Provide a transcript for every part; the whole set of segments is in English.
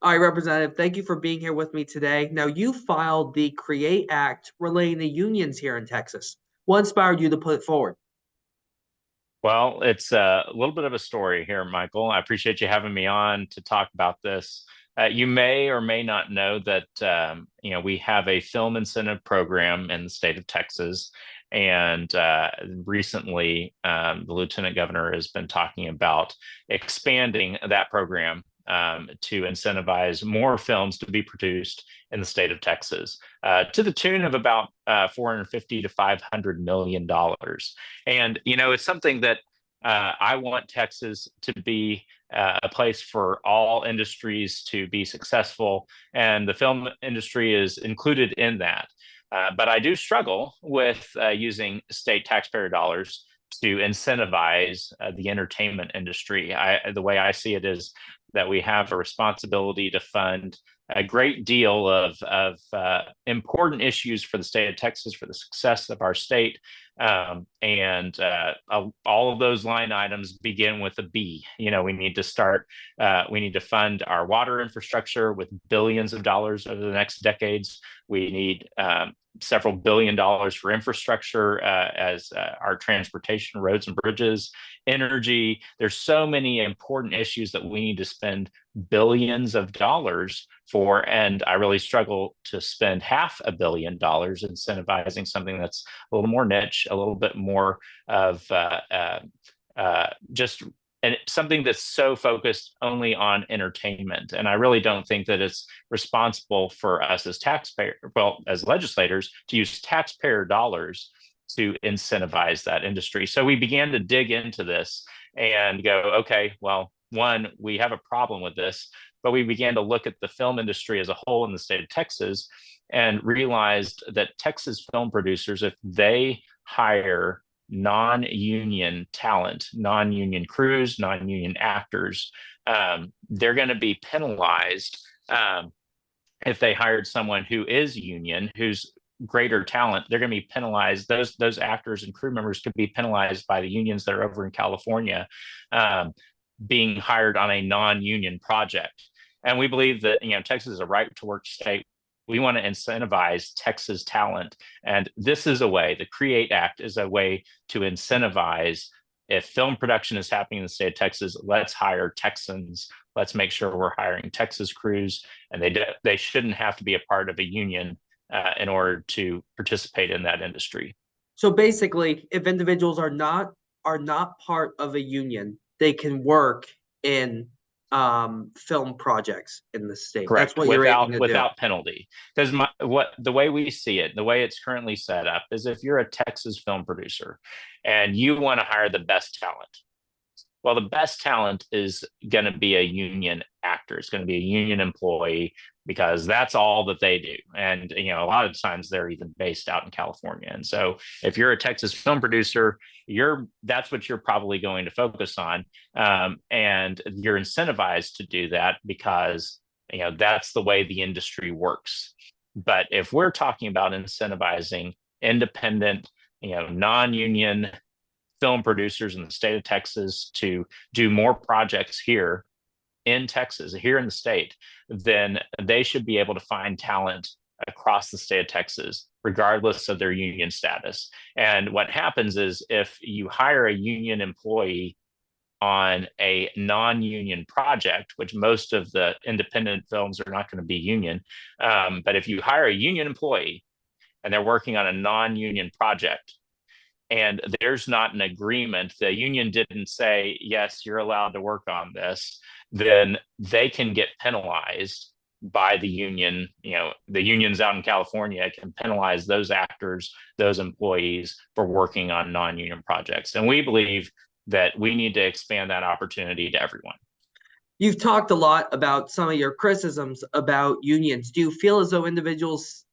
All right, Representative, thank you for being here with me today. Now, you filed the CREATE Act relating to unions here in Texas. What inspired you to put it forward? Well, it's a little bit of a story here, Michael. I appreciate you having me on to talk about this. You may or may not know that we have a film incentive program in the state of Texas, and recently the lieutenant governor has been talking about expanding that program to incentivize more films to be produced in the state of Texas to the tune of about 450 to $500 million. And, it's something that I want Texas to be a place for all industries to be successful, and the film industry is included in that. But I do struggle with using state taxpayer dollars to incentivize the entertainment industry. The way I see it is that we have a responsibility to fund a great deal of important issues for the state of Texas, for the success of our state. And all of those line items begin with a B. We need to we need to fund our water infrastructure with billions of dollars over the next decades. We need several $billion for infrastructure as our transportation, roads and bridges, energy. There's so many important issues that we need to spend billions of dollars for, and I really struggle to spend $500 million incentivizing something that's a little more niche, a little bit more of just and something that's so focused only on entertainment. And I really don't think that it's responsible for us as as legislators, to use taxpayer dollars to incentivize that industry. So we began to dig into this and go, okay, well, one, we have a problem with this, but we began to look at the film industry as a whole in the state of Texas and realized that Texas film producers, if they hire non-union talent, non-union crews, non-union actors, they're going to be penalized. If they hired someone who is union, who's greater talent, they're going to be penalized. Those actors and crew members could be penalized by the unions that are over in California, being hired on a non-union project. And we believe that Texas is a right to work state. We want to incentivize Texas talent. And this is a way, the CREATE Act is a way to incentivize. If film production is happening in the state of Texas, let's hire Texans. Let's make sure we're hiring Texas crews, and they shouldn't have to be a part of a union in order to participate in that industry. So basically, if individuals are not part of a union, they can work in film projects in the state. That's Correct, what you're aiming to do. without penalty. Because the way we see it, the way it's currently set up, is if you're a Texas film producer and you want to hire the best talent, well, the best talent is going to be a union actor. It's going to be a union employee because that's all that they do. And, a lot of times they're even based out in California. And so if you're a Texas film producer, that's what you're probably going to focus on. And you're incentivized to do that because, that's the way the industry works. But if we're talking about incentivizing independent, non-union film producers in the state of Texas to do more projects here in Texas, here in the state, then they should be able to find talent across the state of Texas, regardless of their union status. And what happens is if you hire a union employee on a non-union project, which most of the independent films are not going to be union, but if you hire a union employee and they're working on a non-union project, and there's not an agreement, the union didn't say, yes, you're allowed to work on this, then they can get penalized by the union. The unions out in California can penalize those actors, those employees for working on non-union projects. And we believe that we need to expand that opportunity to everyone. You've talked a lot about some of your criticisms about unions. Do you feel as though individuals,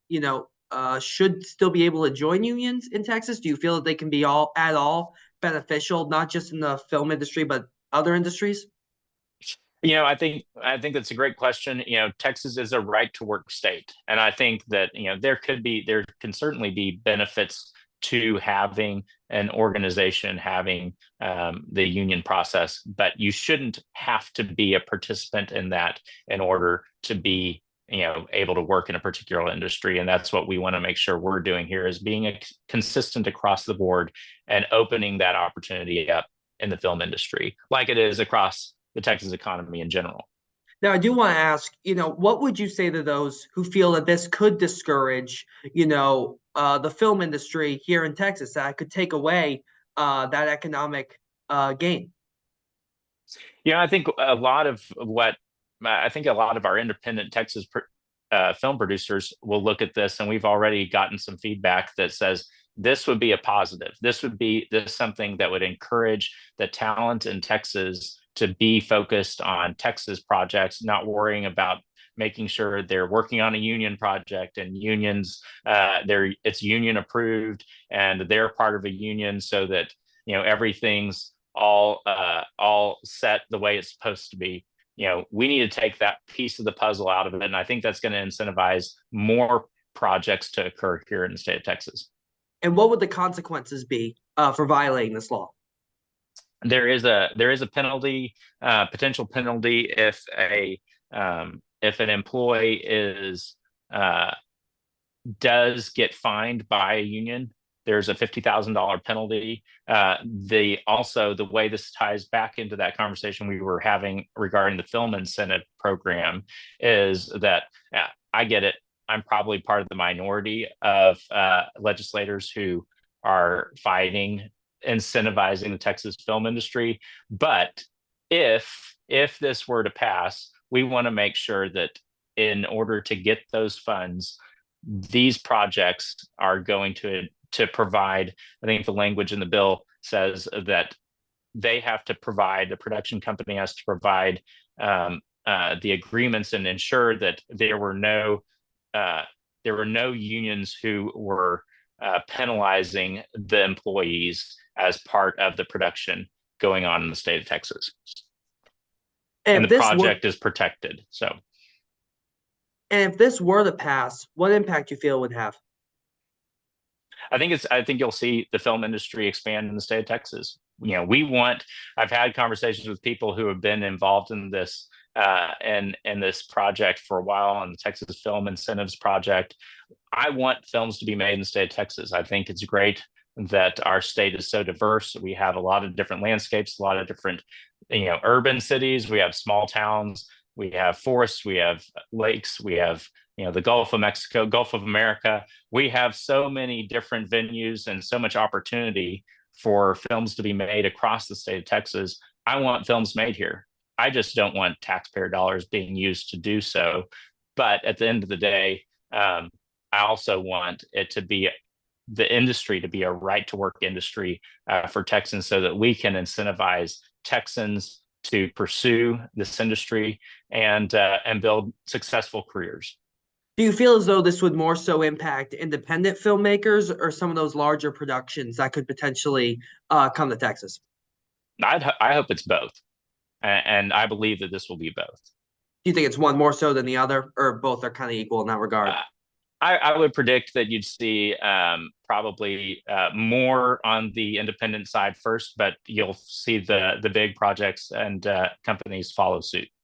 should still be able to join unions in Texas? Do you feel that they can be at all beneficial, not just in the film industry, but other industries? I think that's a great question. Texas is a right to work state, and I think that there can certainly be benefits to having an organization, having the union process, but you shouldn't have to be a participant in that in order to be able to work in a particular industry. And that's what we want to make sure we're doing here, is being consistent across the board and opening that opportunity up in the film industry like it is across the Texas economy in general. Now, I do want to ask, what would you say to those who feel that this could discourage, the film industry here in Texas, that could take away that economic gain? I think a lot of our independent Texas film producers will look at this, and we've already gotten some feedback that says this would be a positive. This would be something that would encourage the talent in Texas to be focused on Texas projects, not worrying about making sure they're working on a union project and unions, it's union approved and they're part of a union, so that everything's all set the way it's supposed to be. We need to take that piece of the puzzle out of it, and I think that's going to incentivize more projects to occur here in the state of Texas. And what would the consequences be for violating this law? There is a penalty, potential penalty if an employee does get fined by a union. There's a $50,000 penalty. The way this ties back into that conversation we were having regarding the film incentive program is that I get it. I'm probably part of the minority of legislators who are fighting incentivizing the Texas film industry. But if this were to pass, we want to make sure that in order to get those funds, these projects are going to provide, I think the language in the bill says that the production company has to provide the agreements and ensure that there were no unions who were penalizing the employees as part of the production going on in the state of Texas. And the project is protected. And if this were to pass, what impact do you feel it would have? I think you'll see the film industry expand in the state of Texas. I've had conversations with people who have been involved in this this project for a while, on the Texas Film Incentives Project. I want films to be made in the state of Texas. I think it's great that our state is so diverse. We have a lot of different landscapes, a lot of different, urban cities. We have small towns. We have forests. We have lakes. We have, the Gulf of Mexico, Gulf of America. We have so many different venues and so much opportunity for films to be made across the state of Texas. I want films made here. I just don't want taxpayer dollars being used to do so. But at the end of the day, I also want it to be the industry to be a right to work industry for Texans, so that we can incentivize Texans to pursue this industry and build successful careers. Do you feel as though this would more so impact independent filmmakers or some of those larger productions that could potentially come to Texas? I hope it's both. And I believe that this will be both. Do you think it's one more so than the other, or both are kind of equal in that regard? I would predict that you'd see probably more on the independent side first, but you'll see the big projects and companies follow suit.